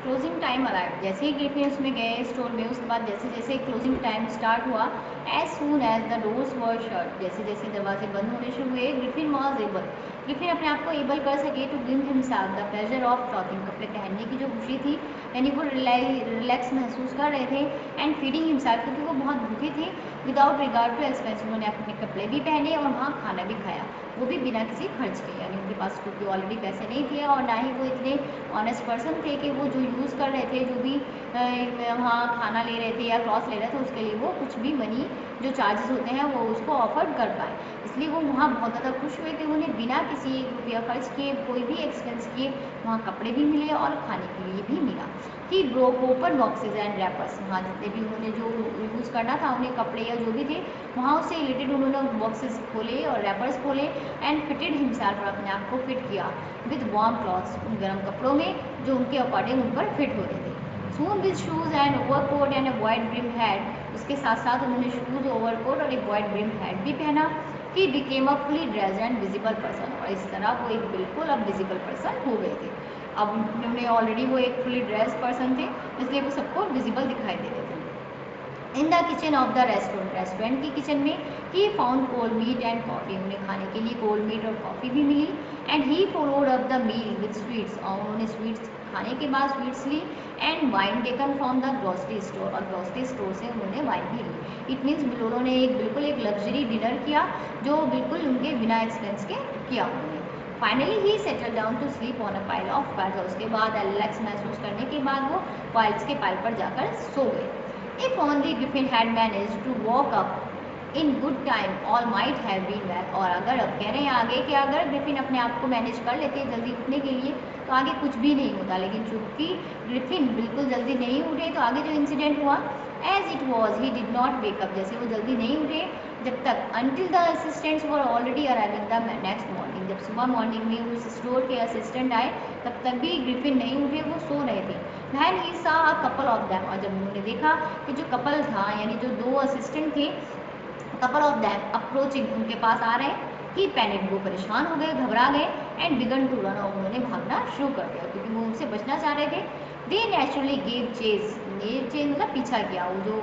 Closing time arrive, जैसे ही Griffin उसमें गए स्टोर में, उसके बाद जैसे जैसे क्लोजिंग टाइम स्टार्ट हुआ, as soon as the doors were shut, जैसे जैसे दरवाजे बंद होने शुरू हुए, ग्रिफिन वॉज एबल, ग्रिफिन अपने आप को एबल कर सके to give himself the pleasure of clothing, कपड़े पहनने की जो खुशी थी, यानी वो रिलैक्स महसूस कर रहे थे, एंड फीडिंग हिमसेल्फ, क्योंकि वो बहुत भूखे थे, विदाउट रिगार्ड टू एक्सपेंस, उन्होंने अपने कपड़े भी पहने और वहाँ खाना भी खाया, वो भी बिना किसी खर्च के, यानी उनके पास क्योंकि ऑलरेडी पैसे नहीं थे और ना ही वो इतने ऑनेस्ट पर्सन थे कि वो जो यूज़ कर रहे थे, जो भी वहाँ खाना ले रहे थे या क्लॉथ ले रहे थे, उसके लिए वो कुछ भी मनी जो चार्जेस होते हैं वो उसको ऑफर्ड कर पाए, इसलिए वो वहाँ बहुत ज़्यादा खुश हुए कि उन्हें बिना किसी रुपया खर्च किए, कोई भी एक्सपेंस किए, वहाँ कपड़े भी मिले और खाने के लिए भी मिला। He broke open boxes and rappers, वहाँ जितने भी उन्होंने जो यूज़ करना था उन्हें कपड़े या जो भी थे वहाँ उससे रिलेटेड उन्होंने बॉक्सेस खोले और रैपर्स खोले, एंड फिटेड हिमसेल्फ, और अपने आप को फिट किया विद वार्म क्लॉथ्स, उन गर्म कपड़ों में जो उनके अकॉर्डिंग उन पर फिट होते थे। Soon with shoes and overcoat and a wide brim hat, उसके साथ साथ उन्होंने शूज़, ओवरकोट और एक वाइड ब्रिम हैट भी पहना। He became a fully dressed and visible person, और इस तरह वो एक बिल्कुल अब विजिबल पर्सन हो गए थे। अब उन्होंने ऑलरेडी वो एक फुली ड्रेस्ड पर्सन थे, इसलिए वो सबको विजिबल दिखाई दे रहे थे। In the kitchen of the restaurant, restaurant की किचन में he found cold meat and coffee, उन्हें खाने के लिए कोल्ड मीट और कॉफ़ी भी मिली, and he followed up the meal with sweets, और उन्होंने स्वीट्स खाने के बाद स्वीट्स ली, and wine taken from the grocery store, और ग्रोसरी स्टोर से उन्होंने वाइन भी ली। इट मीन्स उन्होंने बिल्कुल एक लग्जरी डिनर किया जो बिल्कुल उनके बिना एक्सपेंस के किया उन्होंने। Finally he settle down to sleep on a pile of cards, और उसके बाद रिलैक्स महसूस करने के बाद वो पाइल्स के पाइल पर जाकर सो गए। If only Griffin had managed to walk up in good time, all might have been well. और अगर अब कह रहे हैं आगे कि अगर ग्रिफिन अपने आप को मैनेज कर लेते जल्दी उठने के लिए तो आगे कुछ भी नहीं होता, लेकिन चूंकि ग्रिफिन बिल्कुल जल्दी नहीं उठे तो आगे जो इंसिडेंट हुआ, as it was he did not wake up, जैसे वो जल्दी नहीं उठे जब तक until the assistants were already arriving the next morning, जब सुबह मॉर्निंग में उस स्टोर के असिस्टेंट आए तब तक भी ग्रिफिन नहीं उठे, वो सो रहे थे। वैन ही सा अ कपल ऑफ दैम, और जब उन्होंने देखा कि जो कपल था यानी जो दो असिस्टेंट थे, कपल ऑफ दैम अप्रोचिंग, उनके पास आ रहे हैं, ही पैनिक, वो परेशान हो गए, घबरा गए, एंड बिगन टू रन, और उन्होंने भागना शुरू कर दिया क्योंकि वो उनसे बचना चाह रहे थे। दे नेचुरली गेव चेज, चेज मतलब पीछा किया, वो जो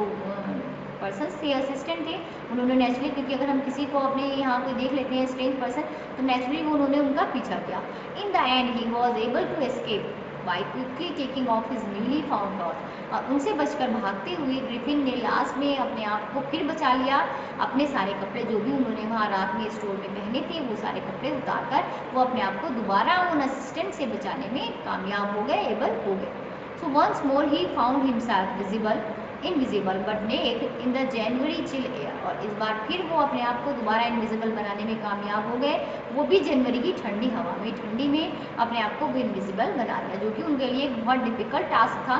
पर्सन थे असिस्टेंट थे उन्होंने नेचुरली, क्योंकि अगर हम किसी को अपने यहाँ कोई देख लेते हैं स्ट्रेंज पर्सन तो नेचुरली वो उन्होंने उनका पीछा किया। In the end he was able to escape by quickly taking off his newly found cloth, और उनसे बचकर भागते हुए ग्रिफिन ने लास्ट में अपने आप को फिर बचा लिया, अपने सारे कपड़े जो भी उन्होंने वहाँ रात में स्टोर में पहने थे वो सारे कपड़े उतार कर वो अपने आप को दोबारा उन असिस्टेंट से बचाने में कामयाब हो गए, एबल हो गए। So once more he found himself visible invisible but naked in the January chill air, और इस बार फिर वो अपने आप को दोबारा इनविजिबल बनाने में कामयाब हो गए, वो भी जनवरी की ठंडी हवा में, ठंडी में अपने आप को वो इनविजिबल बना लिया, जो कि उनके लिए एक बहुत डिफिकल्ट टास्क था।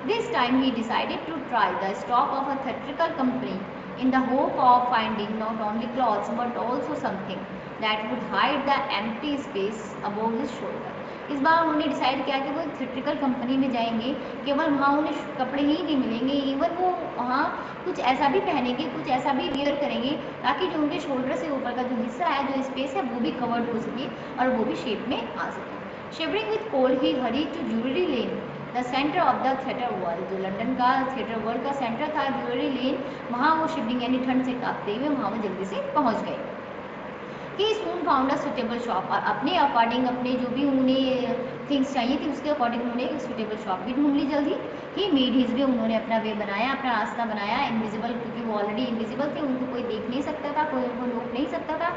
This time he decided to try the stock of a theatrical company in the hope of finding not only clothes but also something that would hide the empty space above his shoulder. इस बार उन्होंने decide किया कि वो एक theatrical company में जाएंगे, केवल वहाँ उन्हें कपड़े ही नहीं मिलेंगे, इवन वो वहाँ कुछ ऐसा भी पहनेंगे, कुछ ऐसा भी वियर करेंगे ताकि जो उनके शोल्डर से ऊपर का जो हिस्सा है, जो स्पेस है, वो भी कवर्ड हो सके और वो भी शेप में आ सके। Shivering with cold he hurry to jewellery lane, the centre of the theatre world, जो लंदन का थिएटर वर्ल्ड का सेंटर था ज्वेलरी लेन, वहाँ वो शिवरिंग यानी ठंड से कांपते हुए वहाँ वो जल्दी से पहुँच गए। ही सून फाउंड अ सुटेबल शॉप, और अपने अकॉर्डिंग अपने जो भी उन्हें थिंग्स चाहिए थी उसके अकॉर्डिंग उन्होंने एक सुटेबल शॉप भी ढूंढ ली जल्दी। ही मेड हिज वे, उन्होंने अपना वे बनाया, अपना रास्ता बनाया, इनविजिबल, क्योंकि वो ऑलरेडी इनविजिबल थे, उनको कोई देख नहीं सकता था, कोई उनको रोक नहीं सकता था।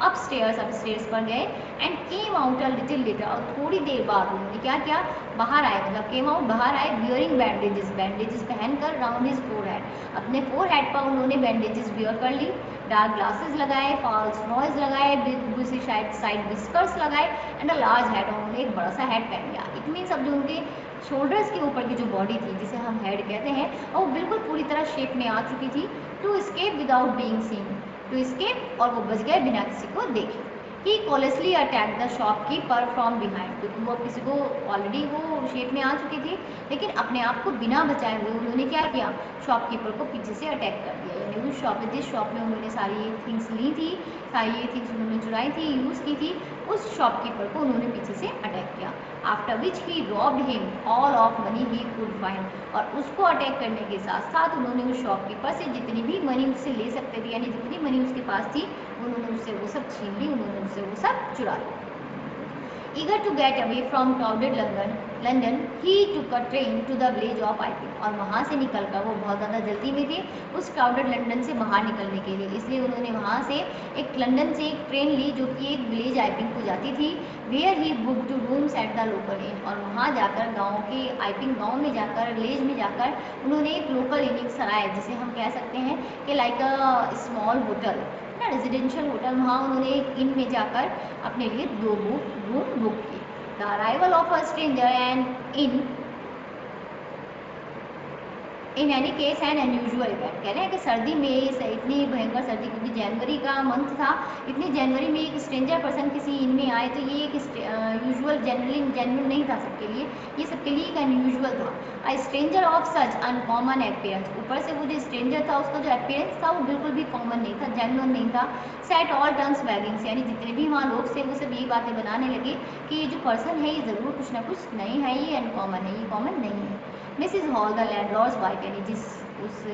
अब स्टेयर्स पर गए and came out a little letter, और थोड़ी देर बाद उन्होंने क्या किया, बाहर आए, मतलब केम आउट बाहर आए, वियरिंग बैंडेजेस, बैंडेजेस पहनकर राउंड हिज फोरहेड, अपने फोरहेड पर उन्होंने बैंडेजेस वियर कर ली, डार्क ग्लासेस लगाए, फॉल्स नॉइज लगाए, दूसरी साइड विस्कर्स लगाए, एंड अ लार्ज हेड, उन्होंने एक बड़ा सा हेड पहन लिया। इट मीन्स अब जो उनके शोल्डर्स के ऊपर की जो बॉडी थी जिसे हम हेड कहते हैं, वो बिल्कुल पूरी तरह शेप में आ चुकी थी, to escape without being seen, to escape, और वो बच गए बिना किसी को देखे। He callously attack the shopkeeper from behind, क्योंकि वो किसी को ऑलरेडी वो शेप में आ चुकी थी, लेकिन अपने आप को बिना बचाए हुए उन्होंने क्या किया, शॉपकीपर को पीछे से अटैक कर दिया, यानी उस शॉप में जिस शॉप में उन्होंने सारी ये थिंग्स ली थी, सारी ये थिंग्स उन्होंने चुराई थी, यूज़ की थी, उस शॉपकीपर को उन्होंने पीछे से अटैक किया। After which he robbed him all of money he could find, और उसको अटैक करने के साथ साथ उन्होंने उस शॉपकीपर से जितनी भी मनी उससे ले सकते थे, यानी जितनी मनी उसके पास थी, उन्होंने उससे वो सब छीन ली, उन्होंने उससे वो सब चुरा लिया। Eager to get away from crowded London, he took a train to the village of Iping, और वहाँ से निकलकर वो बहुत ज़्यादा जल्दी में थे उस क्राउडेड लंदन से बाहर निकलने के लिए, इसलिए उन्होंने वहाँ से एक लंदन से एक ट्रेन ली जो कि एक विलेज आइपिंग को जाती थी। Where he book two rooms at the local inn, और वहाँ जाकर गाँव के आइपिंग गाँव में जाकर विलेज में जाकर उन्होंने एक लोकल इन सराय, जिसे हम कह सकते हैं कि लाइक अ स्मॉल होटल ना, रेजिडेंशियल होटल, वहाँ उन्होंने एक इन में जाकर अपने लिए 2 रूम बुक किए। The arrival of a stranger and in any case N unusual event, कह रहे हैं कि सर्दी में इतनी भयंकर सर्दी, क्योंकि जनवरी का मंथ था, इतनी जनवरी में एक स्ट्रेंजर पर्सन किसी इन में आए तो ये एक यूजुअल जेन्युइन नहीं था सबके लिए, ये सबके लिए एक अनयूजुअल था। A stranger of such uncommon appearance, ऊपर से वो जो स्ट्रेंजर था उसका जो अपीयरेंस था वो बिल्कुल भी कॉमन नहीं था, जेन्युइन नहीं था। सेट ऑल टर्न्स वैगिंग्स, यानी जितने भी वहाँ लोग थे वो सब यही बातें बनाने लगे कि ये जो पर्सन है ये ज़रूर कुछ ना कुछ नहीं है, ये अनकॉमन है, ये कॉमन नहीं है। Mrs hall the landlords wife, यानी जिस उस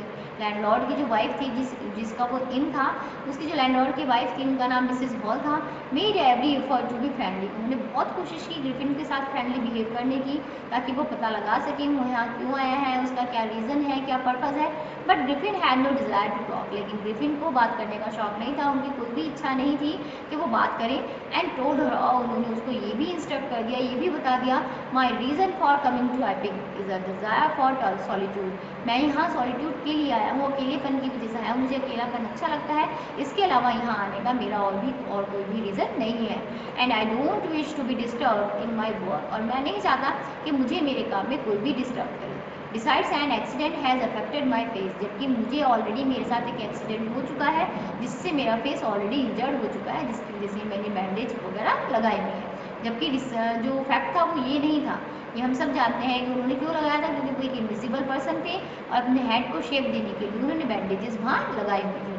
लैंडलॉर्ड की जो वाइफ थी, जिसका वो इन था, उसकी जो लैंडलॉर्ड की वाइफ थी उनका नाम मिसिज हॉल था। Made every effort to be friendly, उन्होंने बहुत कोशिश की ग्रिफिन के साथ फ्रेंडली बिहेव करने की, ताकि वो पता लगा सके वो यहाँ क्यों आया है, उसका क्या रीज़न है, क्या पर्पज़ है। But Griffin had no desire to talk, लेकिन ग्रिफिन को बात करने का शौक नहीं था, उनकी कोई भी इच्छा नहीं थी कि वो बात करें। एंड टोल्ड हर, उन्होंने उसको ये भी इंस्ट्रक्ट कर दिया, ये भी बता दिया, my reason for coming to Iping is a desire for solitude, मैं यहाँ सॉलिट्यूड के लिए आया हूँ, अकेलेपन की वजह से आया हूँ, मुझे अकेलापन अच्छा लगता है, इसके अलावा यहाँ आने का मेरा और कोई भी रीज़न नहीं है। And I don't wish to be disturb in my work, और मैं नहीं चाहता कि मुझे मेरे काम में कोई भी डिस्टर्ब करे। Besides an accident has affected my face, जबकि मुझे ऑलरेडी मेरे साथ एक एक्सीडेंट हो चुका है जिससे मेरा फेस ऑलरेडी इंजर्ड हो चुका है, जिसकी वजह से मैंने बैंडेज वगैरह लगाई हुई है। जबकि जो फैक्ट था वो ये नहीं था, ये हम सब जानते हैं कि उन्होंने क्यों लगाया था, क्योंकि वो एक इनविजिबल पर्सन थे और अपने हेड को शेप देने के लिए उन्होंने बैंडेजेस वहाँ लगाई हुई थी।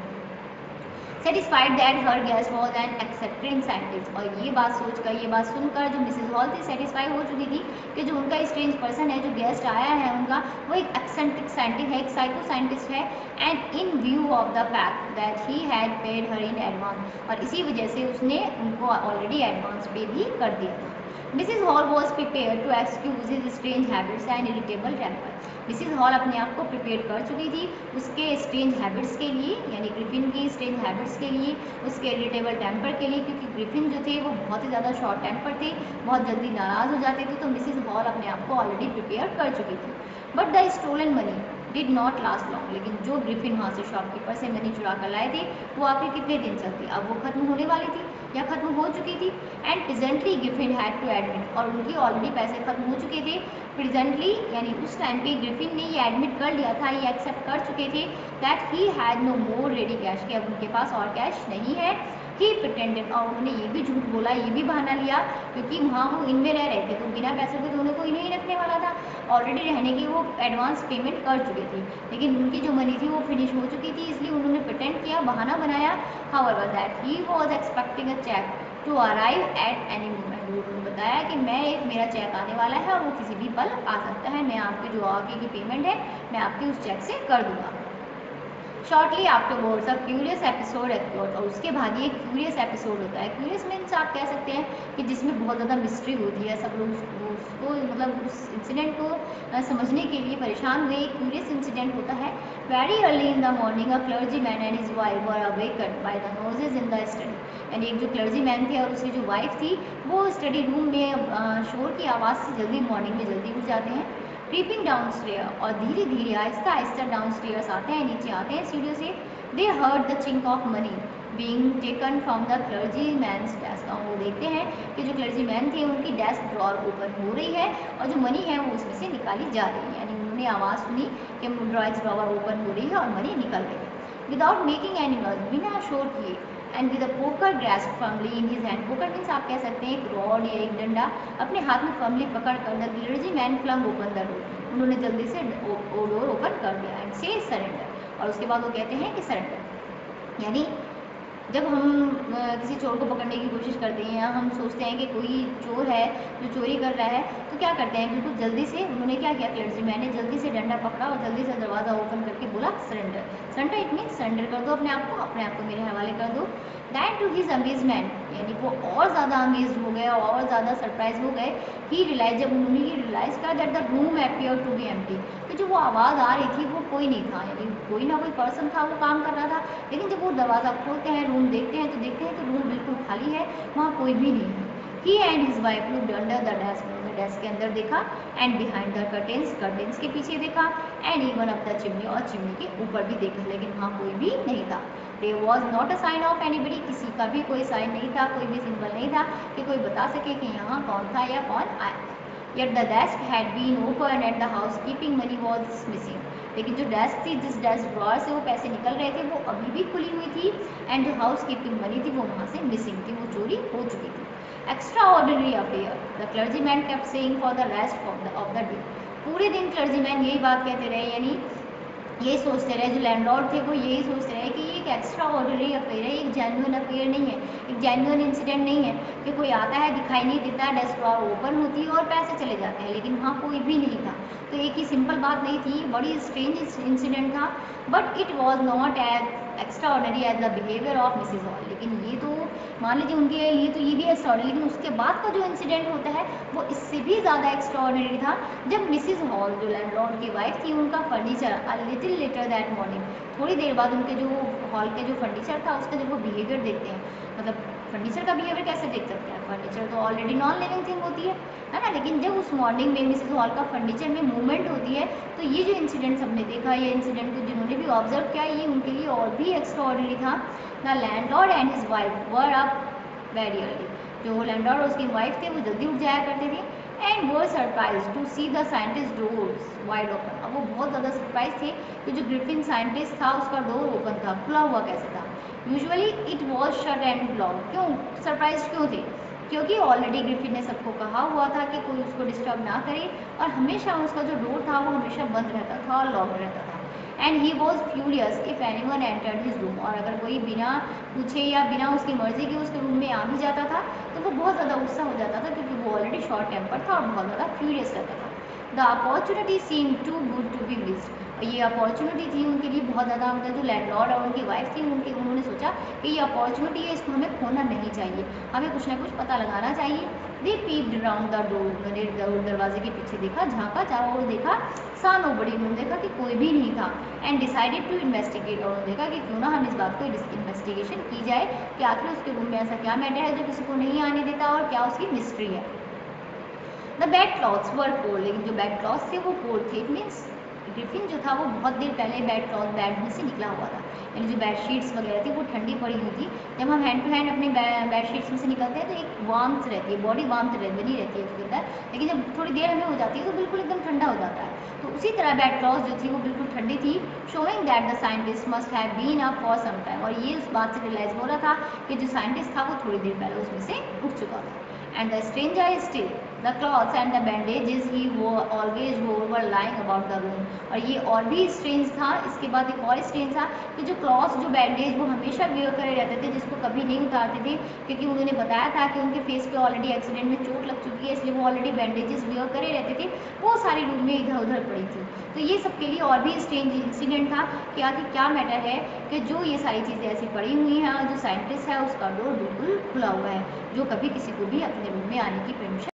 Satisfied that her guest was an accepted scientist, और ये बात सोचकर, ये बात सुनकर जो मिसेज हॉल थी सेटिस्फाई हो चुकी थी कि जो उनका स्ट्रेंज पर्सन है, जो गेस्ट आया है उनका, वो एक एक्सेंट्रिक साइंटिस्ट है, एक साइको साइंटिस्ट है। And in view of the fact that he had paid her in advance, और इसी वजह से उसने उनको ऑलरेडी एडवांस पे भी कर दिया था। Mrs Hall was prepare to excuse his strange habits and irritable temper, Mrs Hall अपने आप को प्रिपेयर कर चुकी थी उसके स्ट्रेंज हैबिट्स के लिए, यानी ग्रिफिन की स्ट्रेंज हैबिट्स के लिए, उसके इरिटेबल टेम्पर के लिए, क्योंकि ग्रिफिन जो थे वो बहुत ही ज़्यादा शॉर्ट टेम्पर थे, बहुत जल्दी नाराज़ हो जाते थे, तो मिसेज हॉल अपने आप को ऑलरेडी प्रिपेयर कर चुकी थी। But the stolen money did not last long, लेकिन जो ग्रिफिन वहाँ से शॉपकीपर से मनी चुरा कर लाए थे वो आखिर कितने दिन चलती, अब वो खत्म होने वाली थी या खत्म हो चुकी थी। And presently Griffin had to admit, और उनकी ऑलरेडी पैसे खत्म हो चुके थे। प्रेजेंटली यानी उस टाइम पे ग्रिफिन ने ये एडमिट कर लिया था, ये एक्सेप्ट कर चुके थे that he had no more ready cash, कि अब उनके पास और कैश नहीं है। ही प्रिटेंडेड, और उन्होंने ये भी झूठ बोला, ये भी बहाना लिया, क्योंकि वहाँ वो इनमें रह रहे थे तो बिना पैसे के तो उन्हें कोई नहीं रखने वाला था, ऑलरेडी रहने की वो एडवांस पेमेंट कर चुके थे, लेकिन उनकी जो मनी थी वो फिनिश हो चुकी थी, इसलिए उन्होंने प्रिटेंड किया, बहाना बनाया। However that he was expecting a cheque to arrive at any moment, उन्होंने बताया कि मेरा चेक आने वाला है और वो किसी भी पल आ सकता है, मैं आपकी जो आगे की पेमेंट है मैं आपकी उस चेक से कर दूंगा। Shortly afterwards a curious episode occurred, और उसके बाद ये क्यूरियस एपिसोड होता है, क्यूरियस मीन्स आप कह सकते हैं कि जिसमें बहुत ज़्यादा मिस्ट्री होती है, सब लोग उसको मतलब उस इंसिडेंट को समझने के लिए परेशान हुए, एक क्यूरियस इंसिडेंट होता है। Very early in the morning a clergy man and his wife were awakened by the noises in the study, यानी एक जो क्लर्जी मैन थे और उसकी जो वाइफ थी वो स्टडी रूम में शोर की आवाज़ से जल्दी मॉर्निंग में जल्दी उठ जाते हैं। क्रीपिंग डाउन स्टेयर, और धीरे धीरे आहिस्ता आहिस्ता डाउन स्टेयर्स आते हैं, नीचे आते हैं सीढ़ियों से। They heard the chink of money being taken from the clergyman's desk, वो देखते हैं कि जो क्लर्जी मैन थे उनकी डेस्क ड्रॉर ओपन हो रही है और जो मनी है वो उसमें से निकाली जा रही है, यानी उन्होंने आवाज़ सुनी कि ड्रॉइंग ड्रॉवर ओपन हो रही है और मनी निकल रही है। विदाउट मेकिंग एनी नॉइज, बिना शोर किए, and with a poker grasp firmly in his hand, poker means आप कह सकते हैं एक रॉड या एक डंडा अपने हाथ में फर्मली पकड़ कर the clergyman flung open the door, उन्होंने जल्दी से डोर ओपन कर दिया एंड से सरेंडर, और उसके बाद वो कहते हैं कि सरेंडर, यानी जब हम किसी चोर को पकड़ने की कोशिश करते हैं या हम सोचते हैं कि कोई चोर है जो चोरी कर रहा है, तो क्या करते हैं, बिल्कुल जल्दी से उन्होंने क्या किया, क्लर्जीमैन ने जल्दी से डंडा पकड़ा और जल्दी से दरवाज़ा ओपन करके बोला surrender. Surrender it mean surrender कर दो अपने आप को मेरे हवाले कर दो। दैट टू हिज अमेजमेंट, यानी वो और ज़्यादा अमेज हो गए और ज़्यादा सरप्राइज हो गए। ही रियलाइज, जब उन्होंने ये रियलाइज़ करा that the room appear to be empty, तो जो वो आवाज़ आ रही थी वो कोई नहीं था, यानी कोई ना कोई पर्सन था वो काम कर रहा था। लेकिन जब वो दरवाज़ा खोलते हैं, रूम देखते हैं तो रूम बिल्कुल खाली है, वहाँ कोई भी नहीं है। He and his wife looked under the desk, उन्होंने डेस्क के अंदर देखा, and behind the curtains, curtains के पीछे देखा, and even up the chimney, और चिमनी के ऊपर भी देखा, लेकिन वहाँ कोई भी नहीं था। There was not a sign of anybody, किसी का भी कोई साइन नहीं था, कोई भी सिंबल नहीं था कि कोई बता सके कि यहाँ कौन था या कौन आया। Yet the desk had been open and the housekeeping money was missing. लेकिन जो डेस्क थी, जिस डेस्क ड्रॉअर से वो पैसे निकल रहे थे, वो अभी भी खुली हुई थी, एंड जो हाउस कीपिंग मनी थी वो वहाँ से मिसिंग थी, वो चोरी हो चुकी थी। Extra ordinary affair, the clergyman kept saying for the rest of the day. पूरे दिन क्लर्जीमैन यही बात कहते रहे, यानी यही सोचते रहे, जो लैंडलॉर्ड थे वो यही सोचते रहे कि ये एक एक्स्ट्रा ऑर्डिनरी अफेयर है, एक जेन्युइन अफेयर नहीं है, एक जेन्युइन इंसिडेंट नहीं है कि कोई आता है, दिखाई नहीं देता, डेस्क ड्रॉअर ओपन होती है और पैसे चले जाते हैं, लेकिन वहाँ कोई भी नहीं था। तो एक ही सिंपल बात नहीं थी, बड़ी स्ट्रेंज इंसिडेंट था, but it was not as extraordinary as the behaviour of Mrs Hall. लेकिन ये तो मान लीजिए उनके लिए तो ये भी एक्स्ट्रा ऑर्डिनरी, लेकिन उसके बाद का जो इंसिडेंट होता है वो इससे भी ज़्यादा एक्स्ट्रा ऑर्डिनरी था, जब मिसिज हॉल, जो लैंडलॉर्ड की वाइफ थी, उनका furniture a little letter that morning, थोड़ी देर बाद उनके जो हॉल के जो फर्नीचर था उसका जब वो बिहेवियर देखते हैं, मतलब फर्नीचर का बिहेवियर कैसे देख सकते हैं, फर्नीचर तो ऑलरेडी नॉन लिविंग थिंग होती है ना, लेकिन जब उस मॉर्निंग में मिसिज हॉल का फर्नीचर में मूवमेंट होती है, तो ये जो इंसिडेंट हमने देखा, ये इंसिडेंट को जिन्होंने भी ऑब्जर्व किया, ये उनके लिए और भी एक्स्ट्रा ऑर्डिनरी था। The landlord and his wife were up very early, जो लैंडलॉर्ड और उसकी वाइफ थे वो जल्दी उठ जाया करते थे, एंड वो surprise to see the scientist doors wide open. अब वो बहुत ज़्यादा सरप्राइज थे कि जो ग्रिफिन साइंटिस्ट था उसका डोर ओपन था, खुला हुआ कैसे था, usually it was shut and lock. क्यों सरप्राइज क्यों थे, क्योंकि ऑलरेडी ग्रिफिन ने सबको कहा हुआ था कि कोई उसको डिस्टर्ब ना करे, और हमेशा उसका जो डोर था वो हमेशा बंद रहता था और लॉक रहता था। And he was furious if anyone entered his room, और अगर कोई बिना पूछे या बिना उसकी मर्जी के उसके रूम में आ भी जाता था तो वो बहुत ज़्यादा गुस्सा हो जाता था, क्योंकि वो ऑलरेडी शॉर्ट टेम्पर था और बहुत ज़्यादा फ्यूरियस रहता था। The opportunity seem too good to be missed, और ये अपॉर्चुनिटी थी उनके लिए बहुत ज़्यादा, मतलब जो लैंडलॉर्ड और उनकी वाइफ थी उन्होंने सोचा कि ये अपॉर्चुनिटी है, इसको हमें खोना नहीं चाहिए, हमें कुछ ना कुछ पता लगाना चाहिए। दे पीप्ड राउंड द डोर, उन्होंने दरवाजे के पीछे देखा, झाँका चारों ओर देखा, सा नो बड़ी, उन्होंने देखा कि कोई भी नहीं था, एंड डिसाइडेड टू इन्वेस्टिगेट, और उन्होंने देखा कि क्यों ना हम इस बात को इन्वेस्टिगेशन की जाए कि आखिर उसके रूम में ऐसा क्या मैटर है जो किसी को नहीं आने देता और क्या उसकी मिस्ट्री है। The bed clothes were cold, लेकिन जो बेड क्लॉथ्स थे वो कोल्ड थे, इट मीन्स ग्रिफिन जो था वो बहुत देर पहले बेड में से निकला हुआ था, यानी जो बेड शीट्स वगैरह थी वो ठंडी पड़ी हुई थी। जब हम हैंड टू हैंड अपने बेड शीट्स में से निकलते हैं तो एक वार्मथ रहती है, बॉडी वार्मथ बनी रहती है उसके अंदर, लेकिन जब थोड़ी देर हमें हो जाती है तो बिल्कुल एकदम ठंडा हो जाता है। तो उसी तरह बेड क्लॉथ जो थी वो बिल्कुल ठंडी थी, showing that the scientist must have been up for some time, और ये उस बात से रियलाइज हो रहा था कि जो साइंटिस्ट था वो थोड़ी देर पहले उसमें से उठ चुका था। And the stranger is still, the cloths and the bandages he wore always wore were lying about the room, और ये और भी स्ट्रेंज था। इसके बाद एक और स्ट्रेंज था कि जो क्लॉथ्स, जो बैंडेज वो हमेशा वियर करे रहते थे, जिसको कभी नहीं उतारते थे, क्योंकि उन्होंने बताया था कि उनके फेस पे ऑलरेडी एक्सीडेंट में चोट लग चुकी है, इसलिए वो ऑलरेडी बैंडेजेस वियर करे रहते थे, वो सारी रूम में इधर उधर पड़ी थी। तो ये सबके लिए और भी स्ट्रेंज इंसिडेंट था कि आखिर क्या मैटर है कि जो ये सारी चीज़ें ऐसी पड़ी हुई हैं और जो साइंटिस्ट है उसका डोर बिल्कुल खुला हुआ है, जो कभी किसी को भी अपने रूम में आने की परमिशन